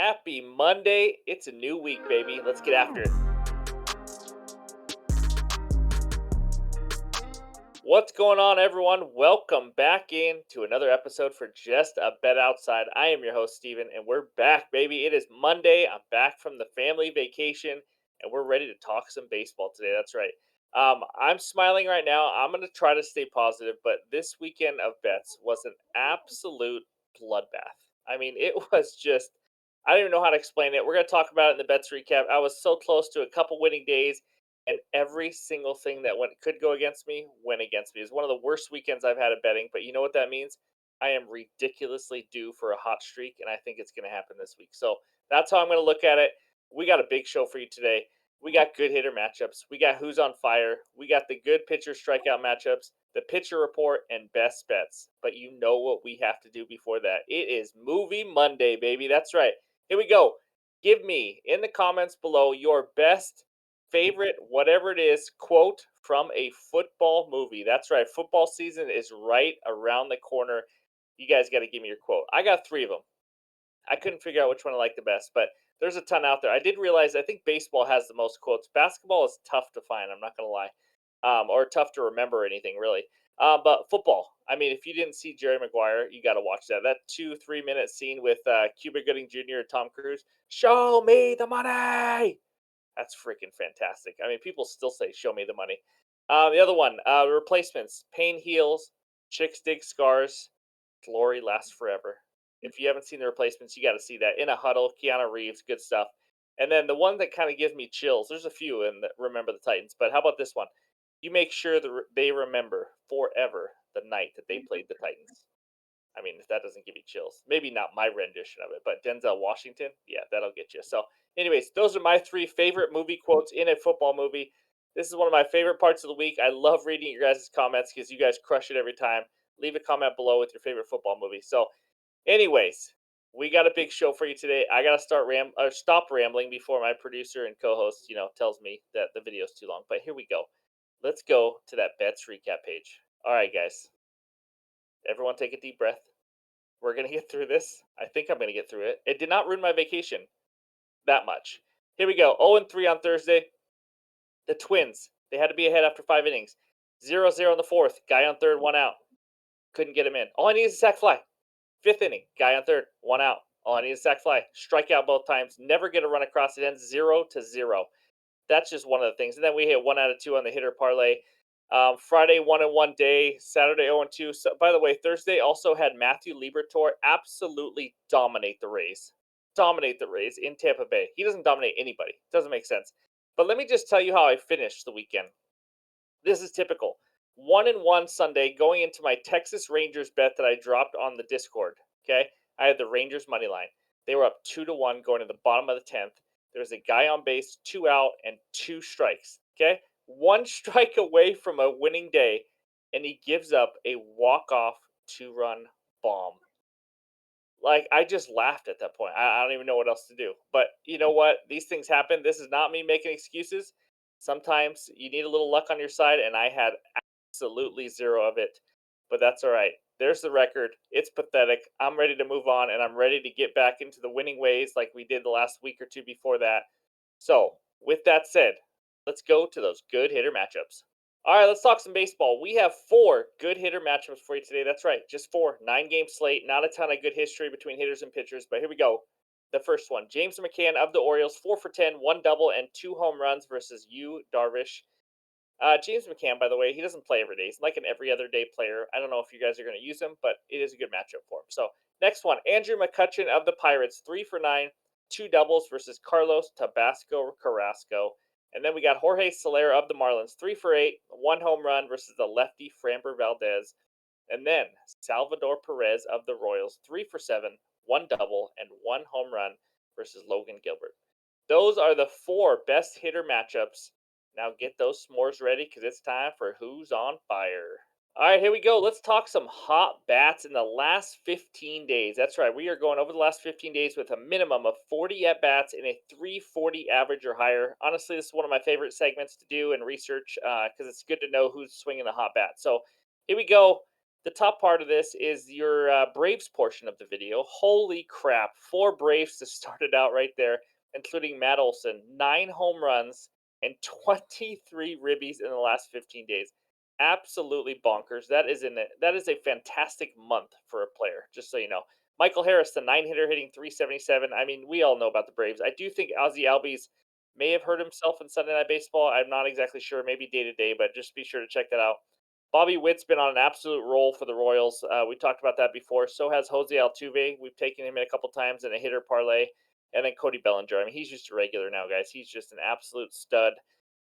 Happy Monday. It's a new week, baby. Let's get after it. What's going on, everyone? Welcome back in to another episode for Just a Bet Outside. I am your host, Steven, and we're back, baby. It is Monday. I'm back from the family vacation, and we're ready to talk some baseball today. That's right. I'm smiling right now. I'm going to try to stay positive, but this weekend of bets was an absolute bloodbath. I mean, it was just, I don't even know how to explain it. We're going to talk about it in the bets recap. I was so close to a couple winning days and every single thing that could go against me went against me. It's one of the worst weekends I've had at betting, but you know what that means? I am ridiculously due for a hot streak, and I think it's going to happen this week. So that's how I'm going to look at it. We got a big show for you today. We got good hitter matchups. We got who's on fire. We got the good pitcher strikeout matchups, the pitcher report, and best bets. But you know what we have to do before that? It is Movie Monday, baby. That's right. Here we go. Give me in the comments below your best favorite, whatever it is, quote from a football movie. That's right. Football season is right around the corner. You guys got to give me your quote. I got three of them. I couldn't figure out which one I like the best, but there's a ton out there. I did realize I think baseball has the most quotes. Basketball is tough to find. I'm not going to lie, or tough to remember anything really. But football. I mean, if you didn't see Jerry Maguire, you got to watch that. That 2-3 minute scene with Cuba Gooding Jr. and Tom Cruise. Show me the money. That's freaking fantastic. I mean, people still say, "Show me the money." The other one, replacements. Pain heals, chicks dig scars, glory lasts forever. If you haven't seen the replacements, you got to see that. In a Huddle, Keanu Reeves, good stuff. And then the one that kind of gives me chills. There's a few in the Remember the Titans, but how about this one? You make sure that they remember forever the night that they played the Titans. I mean, if that doesn't give you chills, maybe not my rendition of it, but Denzel Washington, yeah, that'll get you. So, anyways, those are my three favorite movie quotes in a football movie. This is one of my favorite parts of the week. I love reading your guys' comments because you guys crush it every time. Leave a comment below with your favorite football movie. So, anyways, we got a big show for you today. I gotta stop rambling before my producer and co-host, tells me that the video's too long. But here we go. Let's go to that bets recap page. All right, guys. Everyone, take a deep breath. We're going to get through this. I think I'm going to get through it. It did not ruin my vacation that much. Here we go. 0-3 on Thursday. The Twins. They had to be ahead after 5 innings. 0-0 in the fourth. Guy on third, one out. Couldn't get him in. All I need is a sac fly. Fifth inning. Guy on third, one out. All I need is a sac fly. Strike out both times. Never get a run across. It ends 0-0. That's just one of the things. And then we hit 1 out of 2 on the hitter parlay. Friday 1-1 day, Saturday 0-2. So, by the way, Thursday also had Matthew Liberatore absolutely dominate the Rays. Dominate the Rays in Tampa Bay. He doesn't dominate anybody. Doesn't make sense. But let me just tell you how I finished the weekend. This is typical. 1-1 Sunday going into my Texas Rangers bet that I dropped on the Discord. Okay. I had the Rangers money line. They were up 2-1 going to the bottom of the 10th. There was a guy on base, 2 out, and 2 strikes. Okay. One strike away from a winning day, and he gives up a walk-off 2-run bomb. Like, I just laughed at that point. I don't even know what else to do. But you know what? These things happen. This is not me making excuses. Sometimes you need a little luck on your side, and I had absolutely zero of it. But that's all right. There's the record. It's pathetic. I'm ready to move on, and I'm ready to get back into the winning ways like we did the last week or two before that. So, with that said, let's go to those good hitter matchups. All right, let's talk some baseball. We have four good hitter matchups for you today. That's right, just four. 9 game slate. Not a ton of good history between hitters and pitchers, but here we go. The first one, James McCann of the Orioles, 4 for 10, one double, and 2 home runs versus Yu Darvish. James McCann, by the way, he doesn't play every day. He's like an every other day player. I don't know if you guys are going to use him, but it is a good matchup for him. So, next one, Andrew McCutchen of the Pirates, 3 for 9, 2 doubles versus Carlos Tabasco Carrasco. And then we got Jorge Soler of the Marlins, 3 for 8, 1 home run versus the lefty Framber Valdez. And then Salvador Perez of the Royals, 3 for 7, 1 double, and 1 home run versus Logan Gilbert. Those are the four best hitter matchups. Now get those s'mores ready because it's time for Who's on Fire. All right, here we go. Let's talk some hot bats in the last 15 days. That's right. We are going over the last 15 days with a minimum of 40 at bats and a 340 average or higher. Honestly, this is one of my favorite segments to do and research because it's good to know who's swinging the hot bat. So here we go. The top part of this is your Braves portion of the video. Holy crap! 4 Braves to start it out right there, including Matt Olson, 9 home runs and 23 ribbies in the last 15 days. Absolutely bonkers. That is a fantastic month for a player. Just so you know, Michael Harris, the 9 hitter, hitting 377. I mean, we all know about the Braves. I do think Ozzie Albies may have hurt himself in Sunday Night Baseball. I'm not exactly sure. Maybe day to day, but just be sure to check that out. Bobby Witt's been on an absolute roll for the Royals. We talked about that before. So has Jose Altuve. We've taken him in a couple times in a hitter parlay. And then Cody Bellinger. I mean, he's just a regular now, guys. He's just an absolute stud.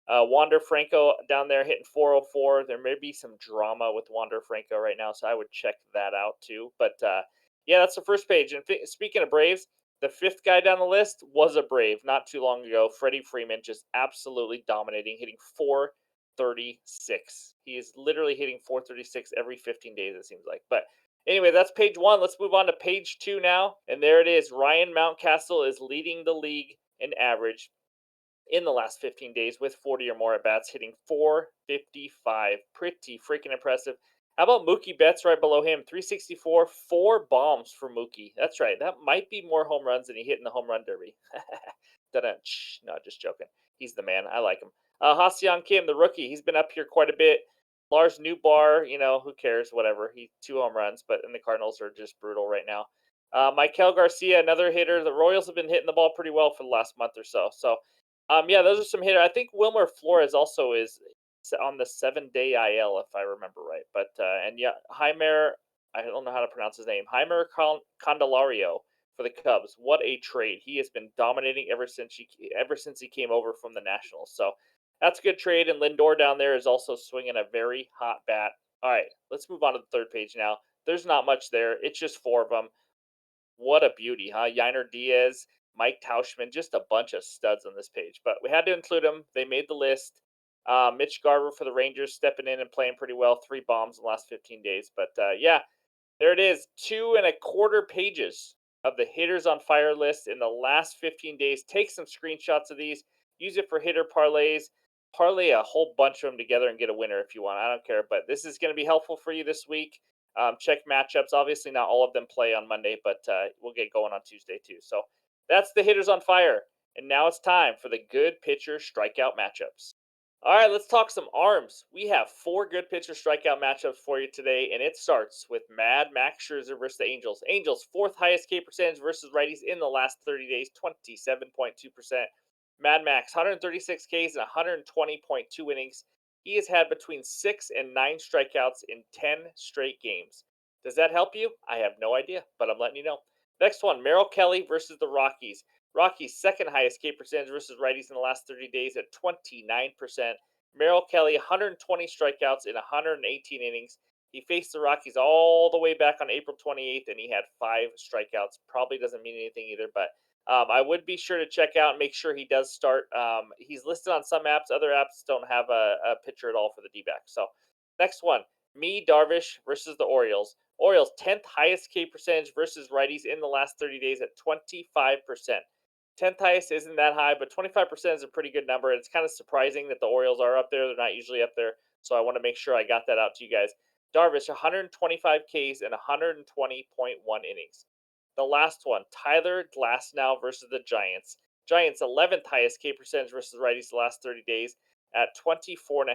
Wander Franco down there hitting 404. There may be some drama with Wander Franco right now, so I would check that out too. But yeah, that's the first page. And speaking of Braves, the fifth guy down the list was a Brave not too long ago. Freddie Freeman just absolutely dominating, hitting 436. He is literally hitting 436 every 15 days, it seems like. But anyway, that's page one. Let's move on to page two now. And there it is. Ryan Mountcastle is leading the league in average in the last 15 days with 40 or more at bats, hitting 455. Pretty freaking impressive. How about Mookie Betts right below him? 364, 4 bombs for Mookie. That's right. That might be more home runs than he hit in the home run derby. No, just joking. He's the man. I like him. Ha Kim, the rookie, he's been up here quite a bit. Lars Newbar, who cares? Whatever. He 2 home runs, but and the Cardinals are just brutal right now. Michael Garcia, another hitter. The Royals have been hitting the ball pretty well for the last month or so. So yeah, those are some hitters. I think Wilmer Flores also is on the 7-day IL, if I remember right. But and yeah, Jeimer, I don't know how to pronounce his name. Jeimer Candelario for the Cubs. What a trade! He has been dominating ever since he came over from the Nationals. So that's a good trade. And Lindor down there is also swinging a very hot bat. All right, let's move on to the third page now. There's not much there. It's just 4 of them. What a beauty, huh? Yiner Diaz, Mike Tauschman, just a bunch of studs on this page. But we had to include them. They made the list. Mitch Garver for the Rangers stepping in and playing pretty well. 3 bombs in the last 15 days. But yeah, there it is. 2.25 pages of the hitters on fire list in the last 15 days. Take some screenshots of these. Use it for hitter parlays. Parlay a whole bunch of them together and get a winner if you want. I don't care. But this is going to be helpful for you this week. Check matchups. Obviously, not all of them play on Monday, but we'll get going on Tuesday too. So that's the hitters on fire. And now it's time for the good pitcher strikeout matchups. All right, let's talk some arms. We have 4 good pitcher strikeout matchups for you today, and it starts with Mad Max Scherzer versus the Angels. Angels, fourth highest K percentage versus righties in the last 30 days, 27.2%. Mad Max, 136 Ks and 120.2 innings. He has had between 6 and 9 strikeouts in 10 straight games. Does that help you? I have no idea, but I'm letting you know. Next one, Merrill Kelly versus the Rockies. Rockies' second highest K percentage versus righties in the last 30 days at 29%. Merrill Kelly, 120 strikeouts in 118 innings. He faced the Rockies all the way back on April 28th, and he had 5 strikeouts. Probably doesn't mean anything either, but I would be sure to check out and make sure he does start. He's listed on some apps. Other apps don't have a pitcher at all for the D-backs. So next one, Darvish versus the Orioles. Orioles 10th highest K percentage versus righties in the last 30 days at 25%. 10th highest isn't that high, but 25% is a pretty good number. It's kind of surprising that the Orioles are up there. They're not usually up there. So I want to make sure I got that out to you guys. Darvish, 125 Ks and 120.1 innings. The last one, Tyler Glasnow versus the Giants. Giants 11th highest K percentage versus righties the last 30 days at 24.5%.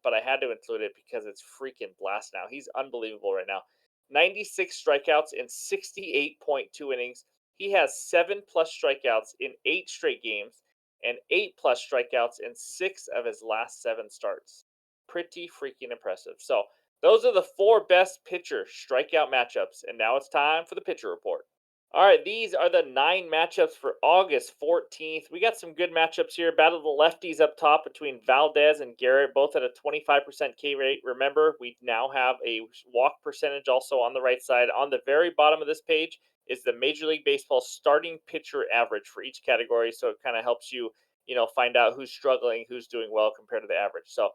But I had to include it because it's freaking Glasnow. He's unbelievable right now. 96 strikeouts in 68.2 innings. He has 7+ strikeouts in 8 straight games and 8+ strikeouts in 6 of his last 7 starts. Pretty freaking impressive. So those are the 4 best pitcher strikeout matchups, and now it's time for the pitcher report. All right, these are the 9 matchups for August 14th. We got some good matchups here. Battle of the lefties up top between Valdez and Garrett, both at a 25% K rate. Remember, we now have a walk percentage also on the right side. On the very bottom of this page is the Major League Baseball starting pitcher average for each category, so it kind of helps you, find out who's struggling, who's doing well compared to the average. So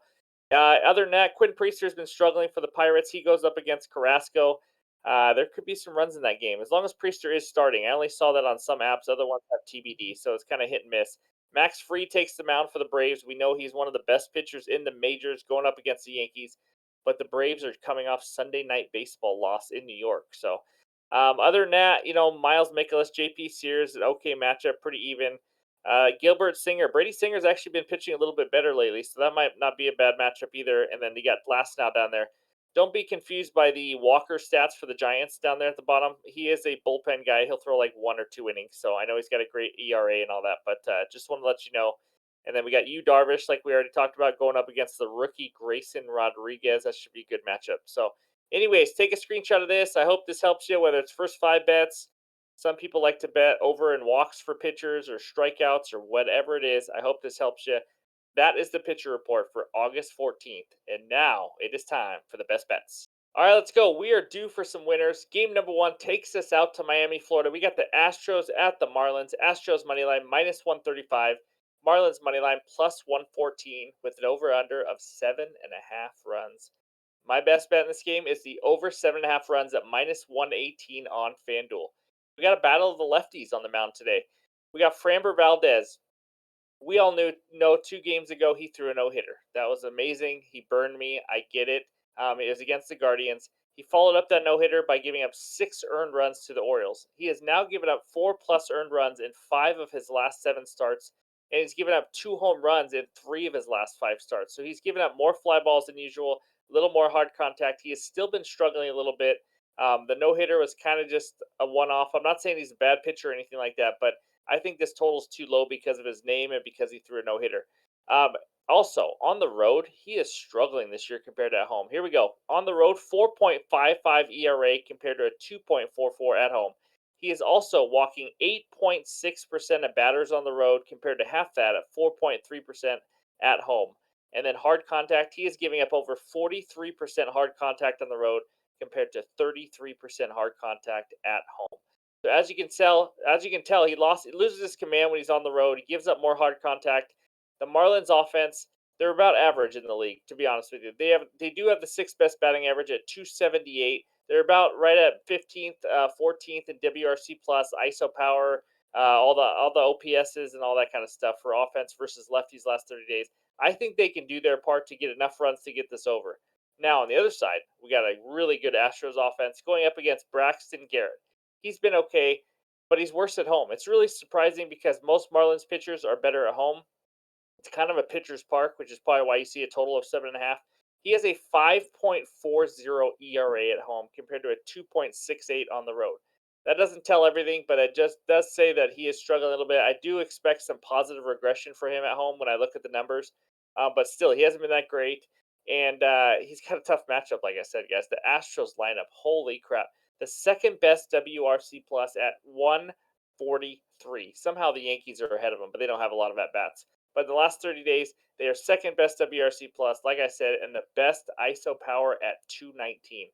other than that, Quinn Priester has been struggling for the Pirates. He goes up against Carrasco. There could be some runs in that game as long as Priester is starting. I only saw that on some apps. Other ones have TBD, so it's kind of hit and miss. Max Fried takes the mound for the Braves. We know he's one of the best pitchers in the majors going up against the Yankees. but the Braves are coming off Sunday night baseball loss in New York. So, other than that, Miles Mikolas, JP Sears, an okay matchup, pretty even. Gilbert Singer, Brady Singer's actually been pitching a little bit better lately, so that might not be a bad matchup either. And then you got Glasnow down there. Don't be confused by the Walker stats for the Giants down there at the bottom. He is a bullpen guy. He'll throw like 1 or 2 innings. So I know he's got a great ERA and all that, but just want to let you know. And then we got you, Darvish, like we already talked about, going up against the rookie Grayson Rodriguez. That should be a good matchup. So, anyways, take a screenshot of this. I hope this helps you, whether it's first 5 bets. Some people like to bet over and walks for pitchers or strikeouts or whatever it is. I hope this helps you. That is the pitcher report for August 14th. And now it is time for the best bets. All right, let's go. We are due for some winners. Game number one takes us out to Miami, Florida. We got the Astros at the Marlins. Astros money line minus 135. Marlins money line plus 114 with an over under of 7.5 runs. My best bet in this game is the over 7.5 runs at minus 118 on FanDuel. We got a battle of the lefties on the mound today. We got Framber Valdez. We all know 2 games ago he threw a no hitter. That was amazing. He burned me. I get it. It was against the Guardians. He followed up that no hitter by giving up 6 earned runs to the Orioles. He has now given up 4+ earned runs in 5 of his last 7 starts, and he's given up 2 home runs in 3 of his last 5 starts. So he's given up more fly balls than usual, a little more hard contact. He has still been struggling a little bit. The no hitter was kind of just a one off. I'm not saying he's a bad pitcher or anything like that, but I think this total's too low because of his name and because he threw a no hitter. Um, Also, on the road, he is struggling this year compared to at home. Here we go. On the road, 4.55 ERA compared to a 2.44 at home. He is also walking 8.6% of batters on the road compared to half that at 4.3% at home. And then hard contact, he is giving up over 43% hard contact on the road compared to 33% hard contact at home. So as you can tell, he loses his command when he's on the road. He gives up more hard contact. The Marlins offense, they're about average in the league, to be honest with you. They do have the sixth best batting average at 278. They're about right at 15th, 14th in WRC plus, ISO power, all the OPSs and all that kind of stuff for offense versus lefties last 30 days. I think they can do their part to get enough runs to get this over. Now on the other side, we got a really good Astros offense going up against Braxton Garrett. He's been okay, but he's worse at home. It's really surprising because most Marlins pitchers are better at home. It's kind of a pitcher's park, which is probably why you see a total of 7.5. He has a 5.40 ERA at home compared to a 2.68 on the road. That doesn't tell everything, but it just does say that he is struggling a little bit. I do expect some positive regression for him at home when I look at the numbers, but still, he hasn't been that great. And he's got a tough matchup, like I said, guys. The Astros lineup, holy crap. The second best WRC plus at 143. Somehow the Yankees are ahead of them, but they don't have a lot of at bats. But in the last 30 days, they are second best WRC plus, like I said, and the best ISO power at 219.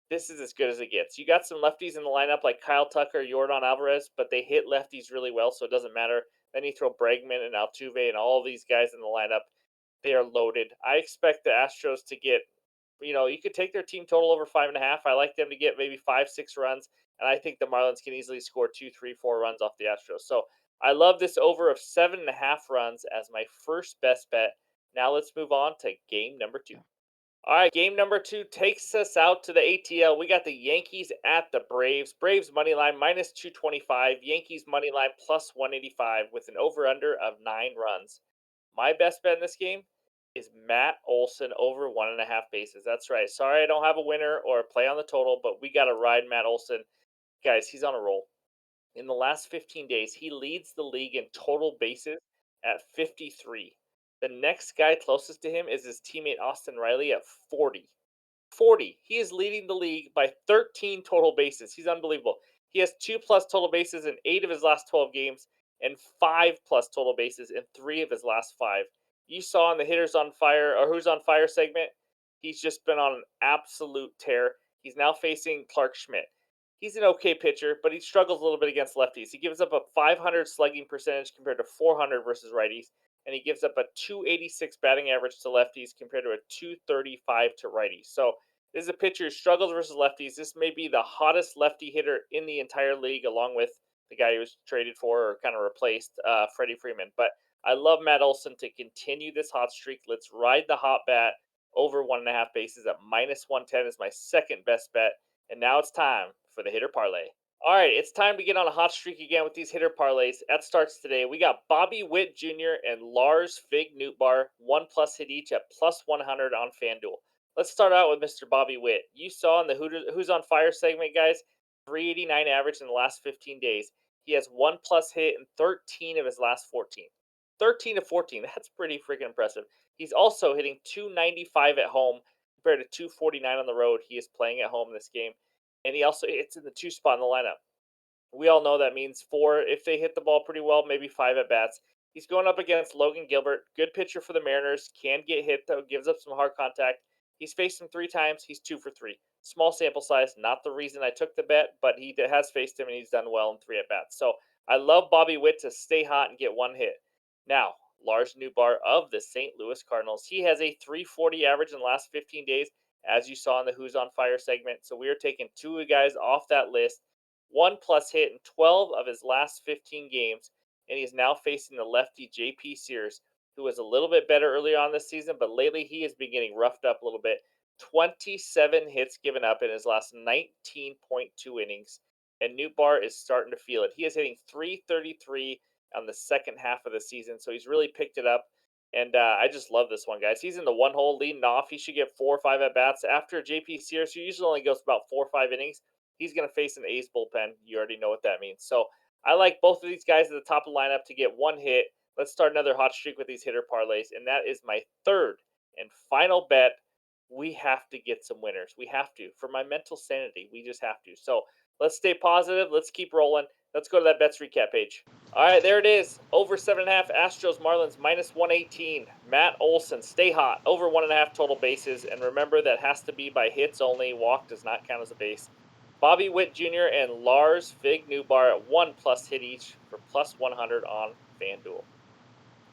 This is as good as it gets. You got some lefties in the lineup like Kyle Tucker, Jordan Alvarez, but they hit lefties really well, so it doesn't matter. Then you throw Bregman and Altuve and all these guys in the lineup. They are loaded. I expect the Astros to get, you could take their team total over 5.5. I like them to get maybe 5, 6 runs, and I think the Marlins can easily score 2, 3, 4 runs off the Astros. So I love this over of 7.5 runs as my first best bet. Now let's move on to game number two. All right, game number two takes us out to the ATL. We got the Yankees at the Braves. Braves money line minus 225. Yankees money line plus 185 with an over under of 9 runs. My best bet in this game is Matt Olson over 1.5 bases. That's right. Sorry, I don't have a winner or a play on the total, but we got to ride Matt Olson. Guys, he's on a roll. In the last 15 days, he leads the league in total bases at 53. The next guy closest to him is his teammate Austin Riley at 40. 40. He is leading the league by 13 total bases. He's unbelievable. He has 2+ total bases in 8 of his last 12 games and 5+ total bases in 3 of his last 5. You saw in the Hitters on Fire or Who's on Fire segment, he's just been on an absolute tear. He's now facing Clark Schmidt. He's an okay pitcher, but he struggles a little bit against lefties. He gives up a 500 slugging percentage compared to 400 versus righties, and he gives up a 286 batting average to lefties compared to a 235 to righties. So this is a pitcher who struggles versus lefties. This may be the hottest lefty hitter in the entire league, along with the guy who was traded for or kind of replaced Freddie Freeman. But I love Matt Olson to continue this hot streak. Let's ride the hot bat. Over 1.5 bases at minus 110 is my second best bet. And now it's time for the hitter parlay. All right, it's time to get on a hot streak again with these hitter parlays. That starts today. We got Bobby Witt Jr. and Lars Fig Newtbar, 1+ hit each at plus 100 on FanDuel. Let's start out with Mr. Bobby Witt. You saw in the Who's on Fire segment, guys, 389 average in the last 15 days. He has 1+ hit in 13 of his last 14. 13 to 14. That's pretty freaking impressive. He's also hitting 295 at home compared to 249 on the road. He is playing at home this game, and he also hits in the two spot in the lineup. We all know that means four if they hit the ball pretty well, maybe five at bats. He's going up against Logan Gilbert, good pitcher for the Mariners, can get hit though, gives up some hard contact. He's faced him 3 times, he's 2 for 3. Small sample size, not the reason I took the bet, but he has faced him and he's done well in 3 at bats. So I love Bobby Witt to stay hot and get one hit. Now, Lars Newbar of the St. Louis Cardinals. He has a 340 average in the last 15 days, as you saw in the Who's on Fire segment. So we are taking two guys off that list. 1+ hit in 12 of his last 15 games, and he is now facing the lefty JP Sears, who was a little bit better earlier on this season, but lately he has been getting roughed up a little bit. 27 hits given up in his last 19.2 innings, and Newtbar is starting to feel it. He is hitting 333 on the second half of the season, so he's really picked it up. And I just love this one, guys. He's in the one hole leading off. He should get 4 or 5 at bats. After JP Sears, who usually only goes about 4 or 5 innings, he's going to face an A's bullpen. You already know what that means. So I like both of these guys at the top of the lineup to get one hit. Let's start another hot streak with these hitter parlays. And that is my third and final bet. We have to get some winners. We have to. For my mental sanity, we just have to. So let's stay positive. Let's keep rolling. Let's go to that bets recap page. All right, there it is. Over 7.5. Astros Marlins minus 118. Matt Olson, stay hot. Over 1.5 total bases. And remember, that has to be by hits only. Walk does not count as a base. Bobby Witt Jr. and Lars Fig Newtbar at 1+ hit each for plus 100 on FanDuel.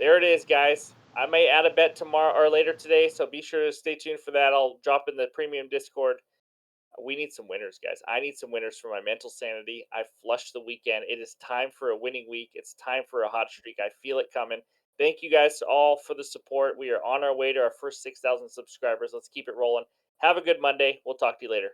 There it is, guys. I may add a bet tomorrow or later today, so be sure to stay tuned for that. I'll drop in the premium Discord. We need some winners, guys. I need some winners for my mental sanity. I flushed the weekend. It is time for a winning week. It's time for a hot streak. I feel it coming. Thank you guys all for the support. We are on our way to our first 6,000 subscribers. Let's keep it rolling. Have a good Monday. We'll talk to you later.